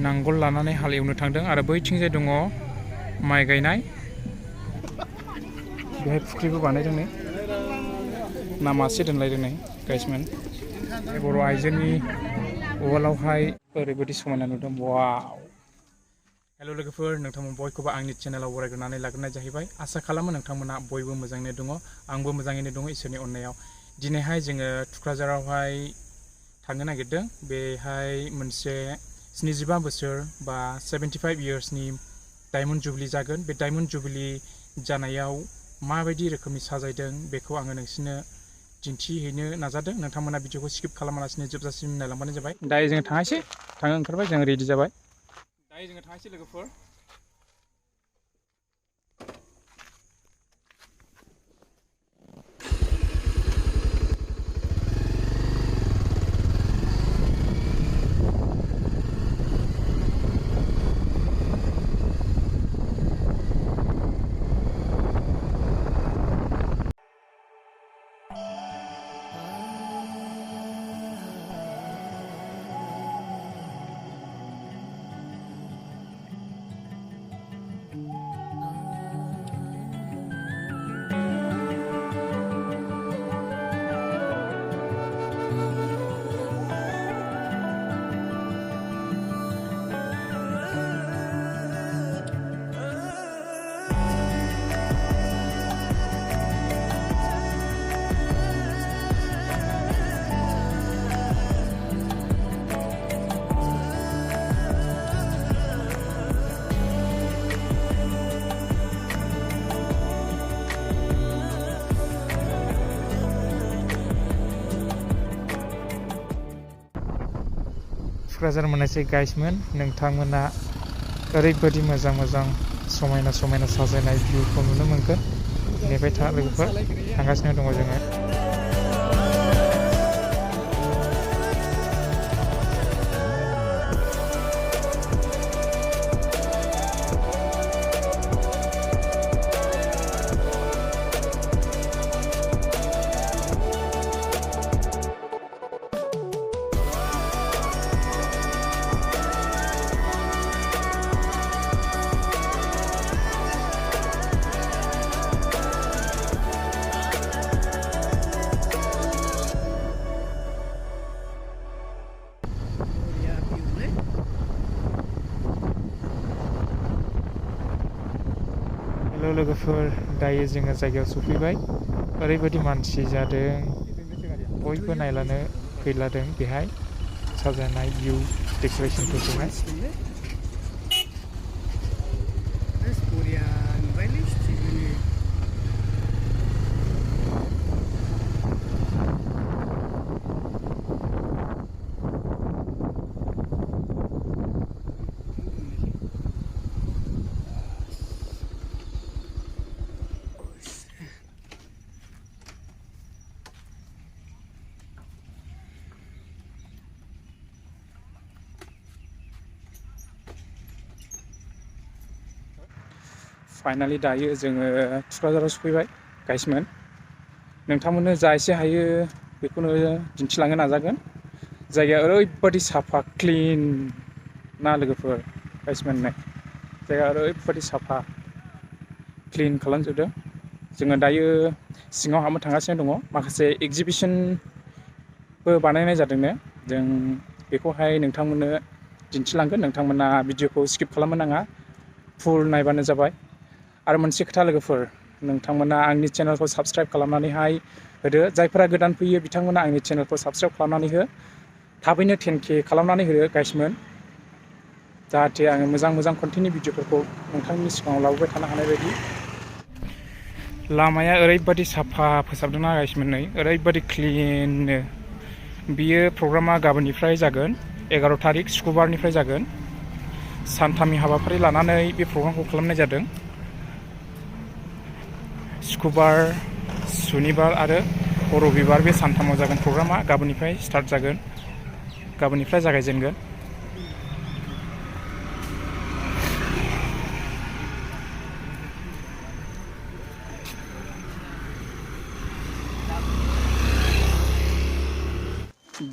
नांगोल लानानै हाल एवनो थांदों आरो बैथिंजाय दङ माइ गायनाय बेहाय फुख्रिबो बानायदों नै ना मासे दोनलायदों नै गाइसमोन बर' आइजोनि उवालावहाय ओरैबायदि समायना नुदों वाव हेल' लोगोफोर नोंथांमोन बयखौबो आंनि चेनेलाव बरायग्रोनानै लाग्रोनाय जाहैबाय आसा खालामो नोंथांमोना बयबो मोजाङैनो दङ आंबो मोजाङैनो दङ इसोरनि अननायाव दिनैहाय जोङो तुक्राझारावहाय थांनो नागिरदों बेहाय मोनसे 75 बोसोर बा 75 इयार्सनि डायमन्ड जुबिली जागोन बे डायमन्ड जुबिली जानायाव माबायदि रोखोमनि साजायदों बेखौ आङो नोंसिनो दिन्थिहैनो नाजादों नोंथांमोना भिडिअखौ स्किप खालामालासिनो जोबजासिम नायलांबानो जाबाय दायो जोङो थांनायसै थांनो ओंखारबाय जों रेडि जाबाय दायो जोङो थांनायसै लोगोफोर तुक्राझार मोननायसै गाइसमोन नोंथांमोना ओरैबायदि मोजां मोजां समायना समायना साजायनाय भिउखौ नुनो मोनगोन नेबाय था लोगोफोर थांगासिनो दङ जोङो हेल' लोगोफोर दायो जोङो जायगायाव सफैबाय ओरैबायदि मानसि जादों बयबो नायलानो फैलादों बेहाय साजायनाय भिउ डेक'रेसनफोरखौहाय फाइनालि दायो जोङो तुक्राझाराव सफैबाय गाइसमोन नोंथांमोननो जा एसे हायो बेखौनो दिन्थिलांनो नाजागोन जायगाया ओरैबायदि साफा क्लिन ना लोगोफोर गाइसमोन नाय जायगाया ओरैबायदि साफा क्लिन खालामजोबदों जोङो दायो सिङाव हाबनो थांगासिनो दङ माखासे एगजिबिसनबो बानायनाय जादोंनो जों बेखौहाय नोंथांमोननो दिन्थिलांगोन नोंथांमोना भिडिअखौ स्किप खालामनो नाङा फुल नायबानो जाबाय आरो मोनसे खोथा लोगोफोर नोंथांमोना आंनि चेनेलखौ साबस्क्राइब खालामनानैहाय होदो जायफोरा गोदान फैयो बिथांमोना आंनि चेनेलखौ साबस्क्राइब खालामनानै हो थाबैनो 10K खालामनानै होदो गाइसमोन जाहाथे आङो मोजां मोजां कन्टेन्टनि भिडिअफोरखौ नोंथांनि सिगाङाव लाबोबाय थानो हानाय बायदि लामाया ओरैबायदि साफा फोसाबदोंना गाइसमोन नै ओरैबायदि क्लिननो बियो प्रग्रामा गाबोननिफ्राय जागोन 11 थारिख सुक्रबारनिफ्राय जागोन सानथामनि हाबाफारि लानानै बे प्रग्रामखौ खालामनाय जादों सुक्रबार सुनिबार आरो रबिबार बे सानथामाव जागोन प्रग्रामा गाबोननिफ्राय स्टार्ट जागोन गाबोननिफ्राय जागायजेनगोन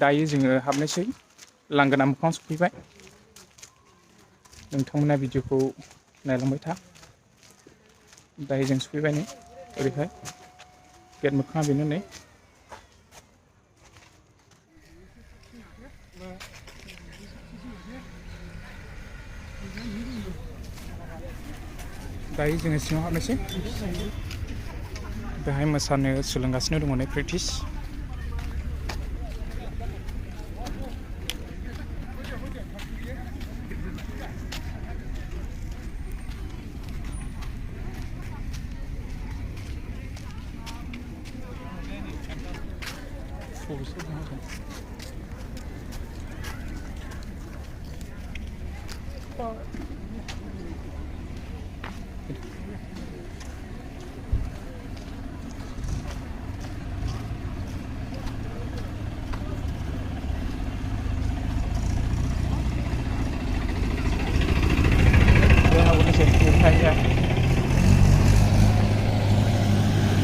दायो जोङो हाबनोसै लांगोना मोखाङाव सफैबाय नोंथांमोना भिडिअखौ नायलांबाय था दायो जों सफैबाय नै ओरैहाय गेट मोखाङा बेनो नै दायो जोङो सिङाव हाबनोसै बेहाय मोसानो सोलोंगासिनो दङ नै प्रेक्टिस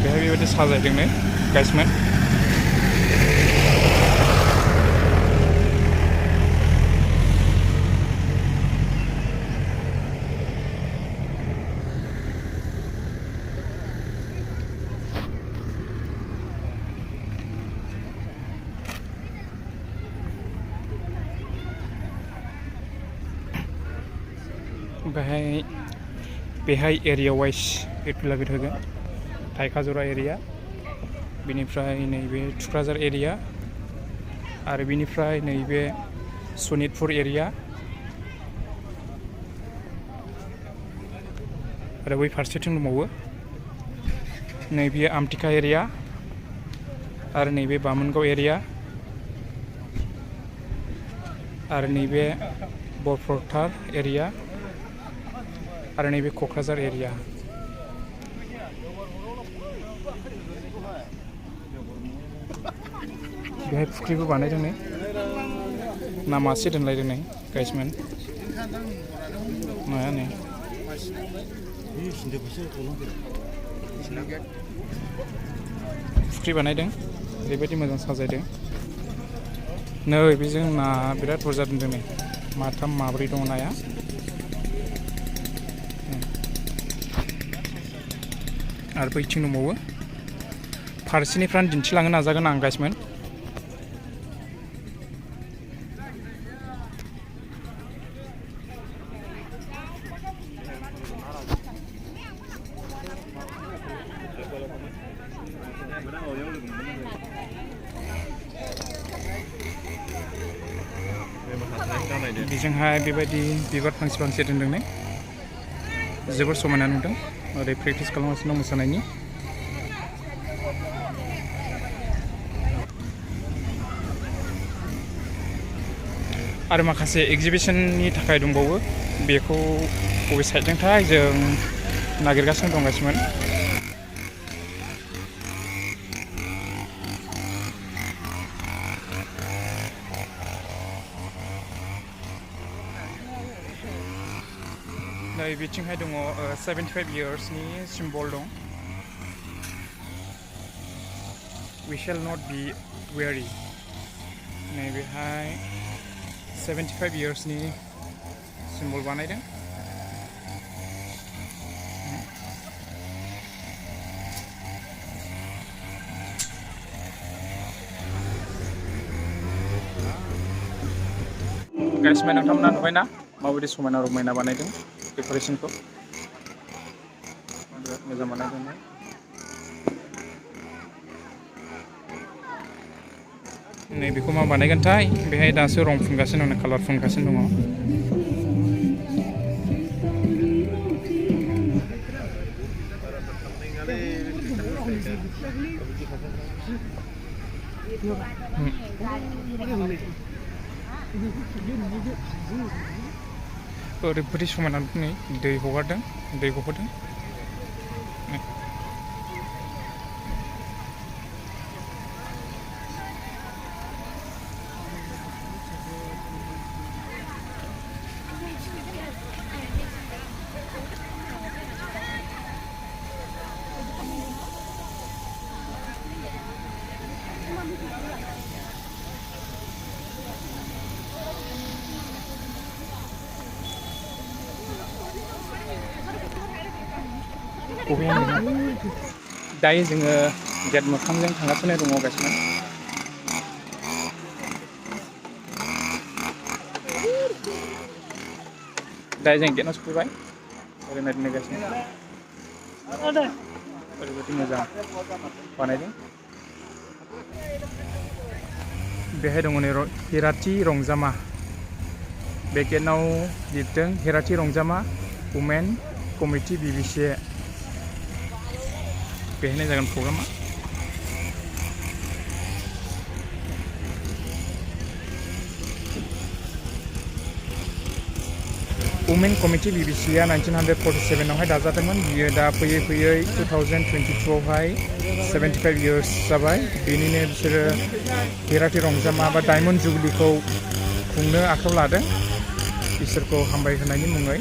बेहाय बेबायदि साजायदों नै गाइसमोन बेहाय एरिया वाइज बेट होगोन थाइखाजरा एरिया बेनिफ्राय नैबे तुक्राझार एरिया आरो बेनिफ्राय नैबे सनितपुर एरिया आरो बै फारसेथिं दंबावो नैबे आमथिखा एरिया आरो नैबे बामोनगाव एरिया आरो नैबे बरफरथार एरिया आरो नैबे क'क्राझार एरिया बेहाय फुख्रिबो बानायदों नै ना मासे दोनलायदों नै गाइसमोन माया नै फुख्रि बानायदों ओरैबायदि मोजां साजायदों नै बेजों ना बिराद बुरजा दोनदों नै माथाम माब्रै दङ नाया आरो बैथिं दंबावो फारसेनिफ्राय दिन्थिलांनो नाजागोन आं गाइसमोन बेजोंहाय बेबायदि बिबार फांसे फांसे दोनदों नै जोबोर समायना नुदों ओरै प्रेक्टिस खालामगासिनो दं मोसानायनि आरो माखासे एक्जिबिशननि थाखाय दंबावो बेखौ बबे साइडजोंथाय जों नागिरगासिनो दं गाइसमोन नै बिथिंहाय दङ 75 yearsनि सिम्बल दं we shall not be weary नैबेहाय 75 yearsनि सिम्बल बानायदों गाइसमोन नोंथांमोना नुबायना माबायदि समायना रमायना बानायदों डेक'रेशनखौ बिराद मोजां बानायदों नै बेखौ मा बानायगोनथाय बेहाय दासो रं फुनगासिनो दं कालार फुनगासिनो दङ ओरैबायदि समायना नै दै हगारदों दै गहोदों गहैहांदों दायो जोङो गेट मोखांजों थांगासिनो दङ गाइसमोन दायो जों गेटआव सफैबाय ओरैबायदिनो गाइसमोन ओरैबायदि मोजां बानायदों बेहाय दङ नै हिराथि रंजामा बे गेटआव लिरदों हिराथि रंजामा वुमेन कमिटि BBCA बेहायनो जागोन प्रग्रामा वुमेन कमिटि BBCA 1947 आवहाय दाजादोंमोन बियो दा फैयै फैयै 2022 आवहाय 75 years जाबाय बेनिनो बिसोरो हिराथि रंजामा बा डायमन्ड जुबिलीखौ खुंनो आखायाव लादों इसोरखौ हामबाय होनायनि मुङै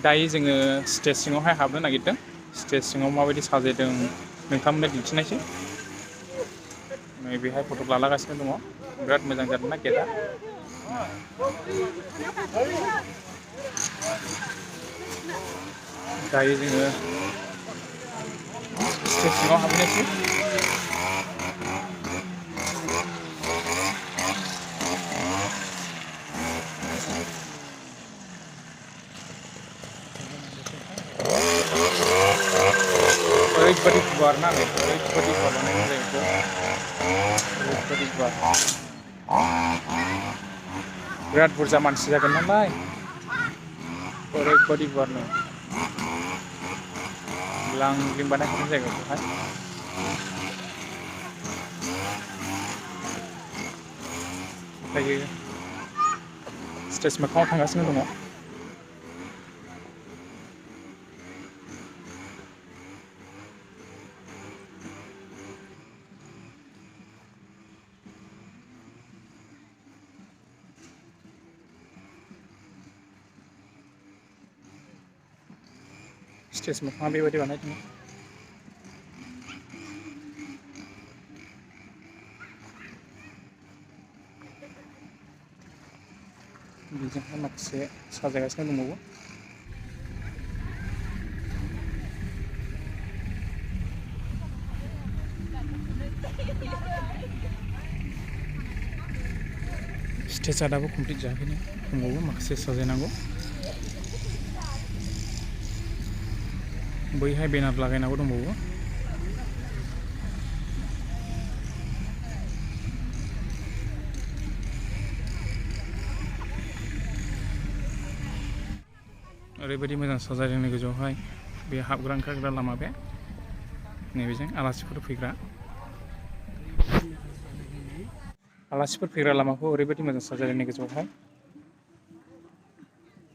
दायो जोङो स्टेज सिङावहाय हाबनो नागिरदों स्टेज सिङाव माबायदि साजायदों नोंथांमोननो दिन्थिनायसै नै बेहाय फट' लालागासिनो दङ बिराद मोजां जादों ना गेटआ दायो जोङो स्टेज सिङाव हाबनोसै ओरैबायदि गुवार ना ओरैबायदि गुवार बानायनाय जायगाखौ ओरैबायदि गुवार बिराद बुरजा मानसि जागोन नालाय ओरैबायदि गुवारनो लांग्रिं बानायखानाय जायगाखौहाय दायो स्टेज मोखाङाव थांगासिनो दङ स्टेज मोखाङा बेबायदि बानायदों बेजोंहाय माखासे साजायगासिनो दंबावो स्टेजआ दाबो कमप्लिट जायाखैनो दंबावो माखासे साजायनांगौ बैहाय बेनार लागायनांगौ दंबावो ओरैबायदि मोजां साजायदों नै गोजौआवहाय बे हाबग्रा ओंखारग्रा लामा बे नैबेजों आलासिफोर फैग्रा लामाखौ ओरैबायदि मोजां साजायदों नै गोजौआवहाय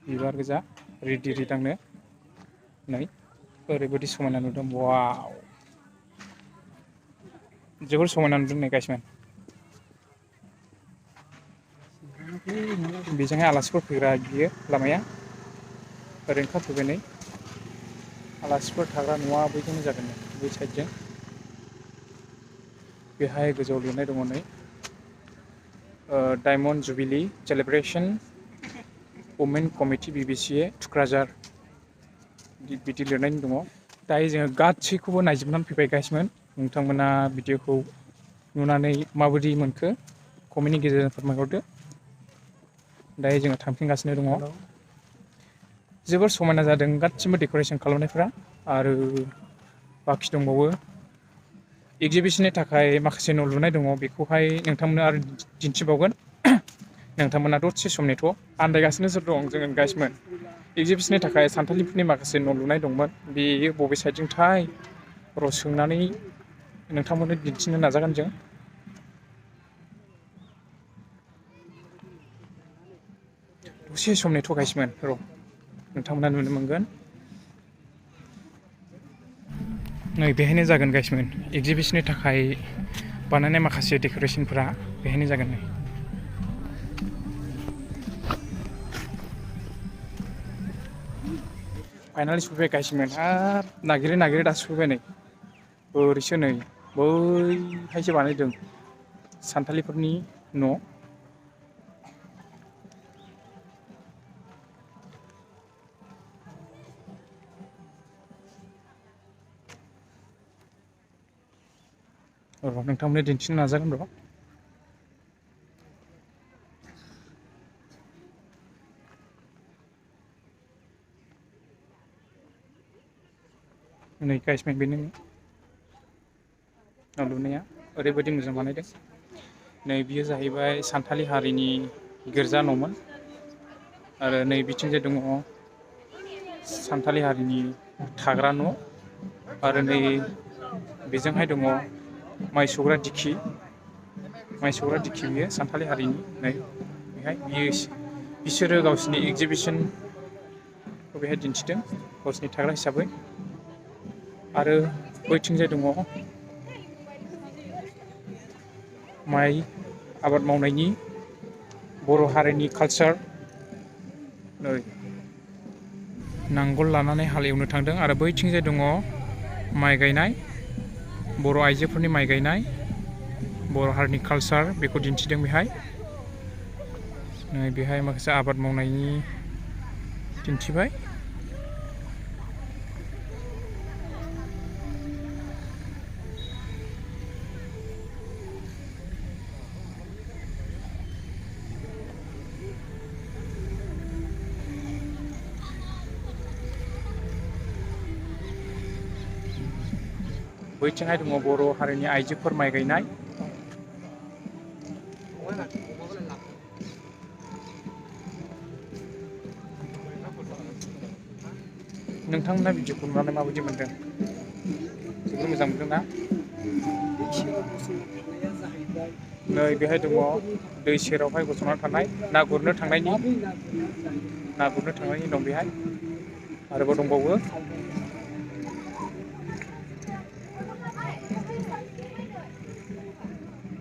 बिबार गोजा रिदि रिदांनो नै ओरैबायदि समायना नुदों वाव जोबोर समायना नुदों नै गाइसमोन बेजोंहाय आलासिफोर फैग्रा बियो लामाया ओरै ओंखारफैबाय नै आलासिफोर थाग्रा न'आ बैजोंनो जागोन बै साइडजों बेहाय गोजौआव लिरनाय दङ नै diamond jubilee celebration women committee BBCA तुक्राझार बिदि लिरनाय दङ दायो जोङो गासैखौबो नायजोबनानै फैबाय गाइसमोन नोंथांमोना भिडिअखौ नुनानै माबायदि मोनखो कमेन्टनि गेजेरजों फोरमायहरदो दायो जोङो थांफिनगासिनो दङ जोबोर समायना जादों गासिबो डेक'रेसन खालामनायफ्रा आरो बाखि दंबावो एगजिबिशननि थाखाय माखासे न' लुनाय दङ बेखौहाय नोंथांमोननो आरो दिन्थिबावगोन नोंथांमोना दसे सम नेथ' आन्दायगासिनोसो दं जोङो गाइसमोन एगजिबिशननि थाखाय सानथालिफोरनि माखासे न' लुनाय दंमोन बेयो बबे साइडजोंथाय र' सोंनानै नोंथांमोननो दिन्थिनो नाजागोन जों दसे सम नेथ' गाइसमोन र' नोंथांमोना नुनो मोनगोन नै बेहायनो जागोन गाइसमोन एगजिबिशननि थाखाय बानायनाय माखासे डेक'रेसनफोरा बेहायनो जागोन नै फाइनालि सफैबाय गाइसमोन हाब नागिरै दासो सफैबाय नै ओरैसो नै बैहायसो बानायदों सानथालिफोरनि न' नोंथांमोननो दिन्थिनो नाजागोन र'। नै गाइसमेन बेनो न' लुनाया ओरैबायदि मोजां बानायदों। नै बियो जाहैबाय सानथालि हारिनि गिर्जा न'मोन आरो नै बिथिंजाय दङ सानथालि हारिनि थाग्रा न' आरो नै बेजोंहाय दङ माइ सौग्रा दिखि बियो सानथालि हारिनि नै बेहाय बिसोरो गावसिनि एगजिबिसनखौ बेहाय दिन्थिदों गावसिनि थाग्रा हिसाबै। आरो बैथिंजाय दङ माइ आबाद मावनायनि बर' हारिनि कालचार। नै नांगोल लानानै हाल एवनो थांदों आरो बैथिंजाय दङ माइ गायनाय, बर' आइजोफोरनि माइ गायनाय, बर' हारिनि कालचार बेखौ दिन्थिदों बेहाय। नै बेहाय माखासे आबाद मावनायनि दिन्थिबाय। बैथिंहाय दङ बर' हारिनि आइजोफोर माइ गायनाय। नोंथांमोना भिडिअखौ नुनानै माबायदि मोनदों? जोबोर मोजां मोनदों ना? नै बेहाय दङ दै सेरावहाय गसंनानै थानाय ना गुरनो थांनायनि दं बेहाय।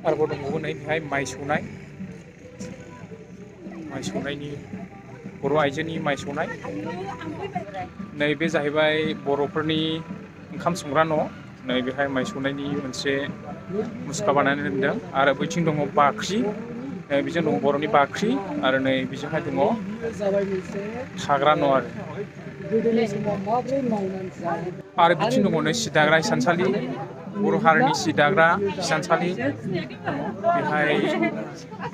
आरोबाव दंबावो नै बेहाय माइ सौनायनि बर' आइजोनि माइ सौनाय। नैबे जाहैबाय बर'फोरनि ओंखाम संग्रा न'। नै बेहाय माइ सौनायनि मोनसे मुसुखा बानायनानै दोनदों आरो बैथिं दङ बाख्रि। बेजों दङ बर'नि बाख्रि आरो नै बेजोंहाय दङ थाग्रा न' आरो बिथिं दङ नै सि दाग्रा हिसानसालि, बर' हारिनि सि दाग्रा हिसानसालि। बेहाय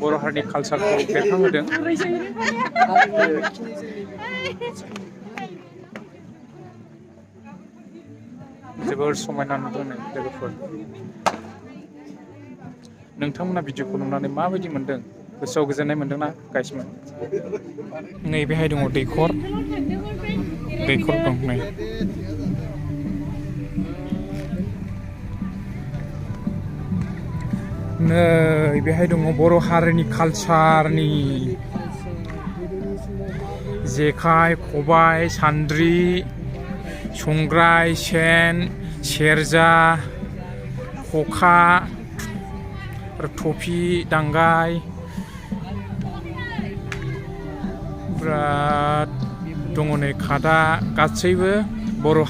बर' हारिनि कालचारखौ बेरखांहोदों। जोबोर समायना नुदों नै लोगोफोर। नोंथांमोना भिडिअखौ नुनानै माबायदि मोनदों? गोसोआव गोजोननाय मोनदोंना गाइसमोन? नै बेहाय दङ दैखर दं नै। नै बेहाय दङ बर' हारिनि कालचारनि जेखाइ, खबाइ, सान्द्रि, संग्राय, सेन, सेरजा, खखा आरो थफि, दांगाय बिराद दङ नै खादा। गासैबो बर'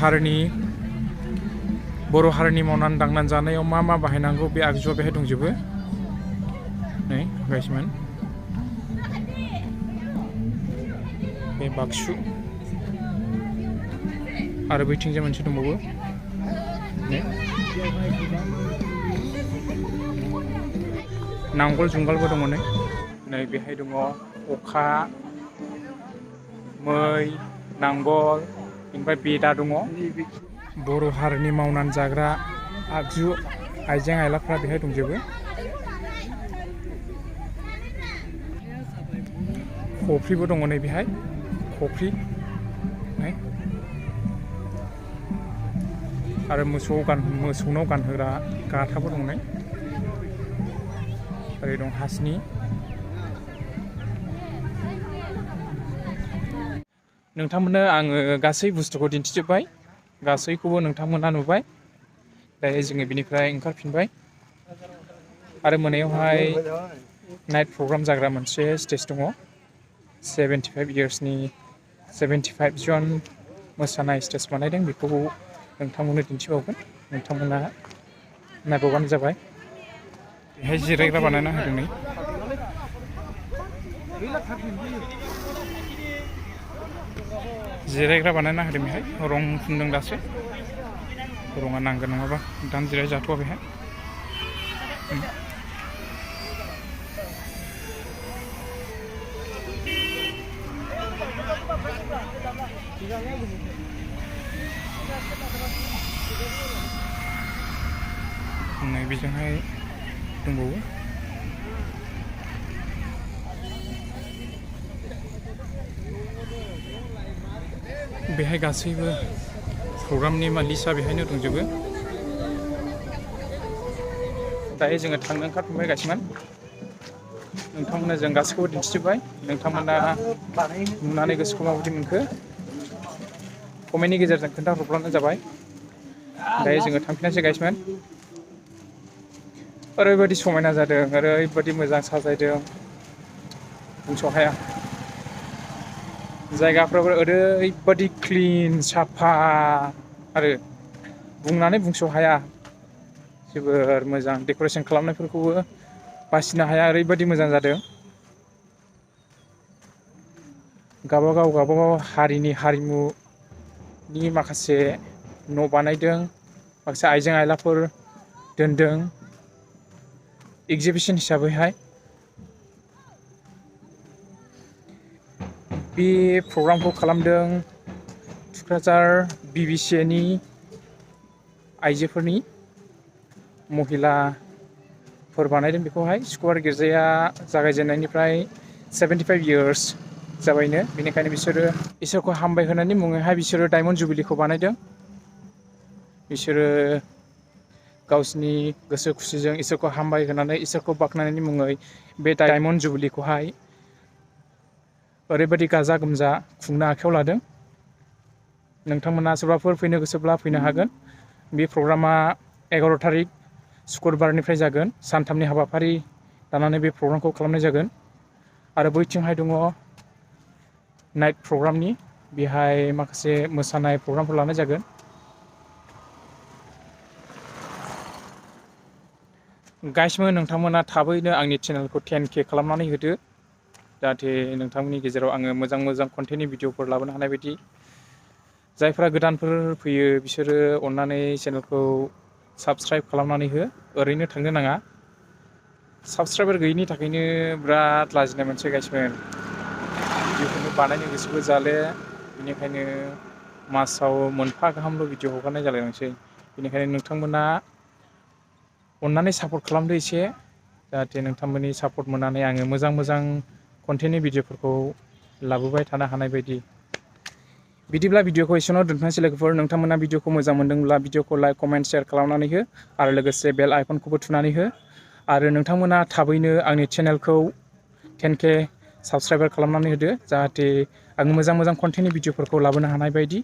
हारिनि मावनानै दांनानै जानायाव मा बाहायनांगौ बे आगजुआ बेहाय दंजोबो। नै गाइसमोन बे बाक्सु आरो बैथिंजाय मोनसे दंबावो। नांगोल जुंगालबो दङ नै बेहाय दङ अखा, मै, नांगल, ओमफ्राय बेदा दङ। बर' हारिनि मावनानै जाग्रा आगजु आइजें आइलाफ्रा बेहाय दंजोबो। खफ्रिबो दङ नै बेहाय खफ्रि आरो मोसौनाव गानहोग्रा गाथाबो दं नै। ओरै दं हासनि। नोंथांमोननो आङो गासै बुस्थुखौ दिन्थिजोब्बाय, गासैखौबो नोंथांमोना नुबाय। दायो जोङो बिनिफ्राय ओंखारफिनबाय आरो मोनायावहाय नाइट प्रग्राम जाग्रा मोनसे स्टेज दङ। 75 जन मोसानाय स्टेज बानायदों, बेखौ नोंथांमोननो दिन्थिबावगोन। नोंथांमोना नायबावबानो जाबाय। बेहाय जिरायग्रा बानायना होदों नै जिरायग्रा बानायना होदों बेहाय रं फुनदों दासो रङा नांगोन नङाबा दान जिराय जाथ'आ बेहाय नै बेजोंहाय दंबावो बेहाय गासैबो प्रग्रामनि लिस्टआ बेहायनो दंजोबो दायो जोङो थांनो ओंखारफिनबाय गासिमोन नोंथांमोननो जों गासैखौबो दिन्थिजोब्बाय नोंथांमोना नुनानै गोसोखौ माबायदि मोनखो कमेन्टनि गेजेरजों खोन्थाहरब्लानो जाबाय दायो जोङो थांफिननोसै गाइसमोन ओरैबायदि समायना जादों ओरैबायदि मोजां साजायदों बुंस' हाया जायगाफ्राबो ओरैबायदि क्लिन साफा आरो बुंनानै बुंस' हाया जोबोर मोजां डेक'रेसन खालामनायफोरखौबो बासिनो हाया ओरैबायदि मोजां जादों गावबागाव हारिनि हारिमुनि माखासे न' बानायदों माखासे आइजें आइलाफोर दोनदों एगजिबिसन हिसाबैहाय बे प्रग्रामखौ खालामदों तुक्राझार BBCA नि आइजोफोरनि महिलाफोर बानायदों बेखौहाय स्कुवार गिर्जाया जागायजेननायनिफ्राय 75 years जाबायनो बेनिखायनो बिसोरो इसोरखौ हामबायहोनायनि मुङैहाय बिसोरो डायमन्ड जुबिलीखौ बानायदों बिसोरो गावसिनि गोसो खुसिजों इसोरखौ हामबाय होनानै इसोरखौ बाख्नायनायनि मुङै बे डायमन्ड जुबिलीखौहाय ओरैबायदि गाजा गोमजा खुंनो आखायाव लादों नोंथांमोना सोरबाफोर फैनो गोसोब्ला फैनो हागोन बे प्रग्रामा 11 थारिख शुक्रबारनिफ्राय जागोन सानथामनि हाबाफारि लानानै बे प्रग्रामखौ खालामनाय जागोन आरो बैथिंहाय दङ नाइट प्रग्रामनि बेहाय माखासे मोसानाय प्रग्रामफोर लानाय जागोन गाइसमोन नोंथांमोना थाबैनो आंनि चेनेलखौ 10K खालामनानै होदो जाहाथे नोंथांमोननि गेजेराव आङो मोजां कन्टेन्टनि भिडिअफोर लाबोनो हानाय बायदि जायफ्रा गोदानफोर फैयो बिसोरो अन्नानै चेनेलखौ साबस्क्राइब खालामनानै हो ओरैनो थांनो नाङा साबस्क्राइबार गैयिनि थाखायनो बिराद लाजिनाय मोनसे गाइसमोन भिडिअखौनो बानायनो गोसोबो जाले बेनिखायनो मासाव मोनफा गाहामल' भिडिअ हगारनाय जालायलांसै बेनिखायनो नोंथांमोना अन्नानै सापर्ट खालामदो एसे जाहाथे नोंथांमोननि सापर्ट मोननानै आङो मोजां कन्टेन्टनि भिडिअफोरखौ लाबोबाय थानो हानाय बायदि बिदिब्ला भिडिअखौ एसेयावनो दोनथ'नोसै लोगोफोर नोंथांमोना भिडिअखौ मोजां मोनदोंब्ला भिडिअखौ लाइक कमेन्ट शेयार खालामनानै हो आरो लोगोसे बेल आइकनखौबो थुनानै हो आरो नोंथांमोना थाबैनो आंनि चेनेलखौ 10K साबस्क्राइबार खालामनानै होदो जाहाथे आं मोजां कन्टेन्टनि भिडिअफोरखौ लाबोनो हानाय बायदि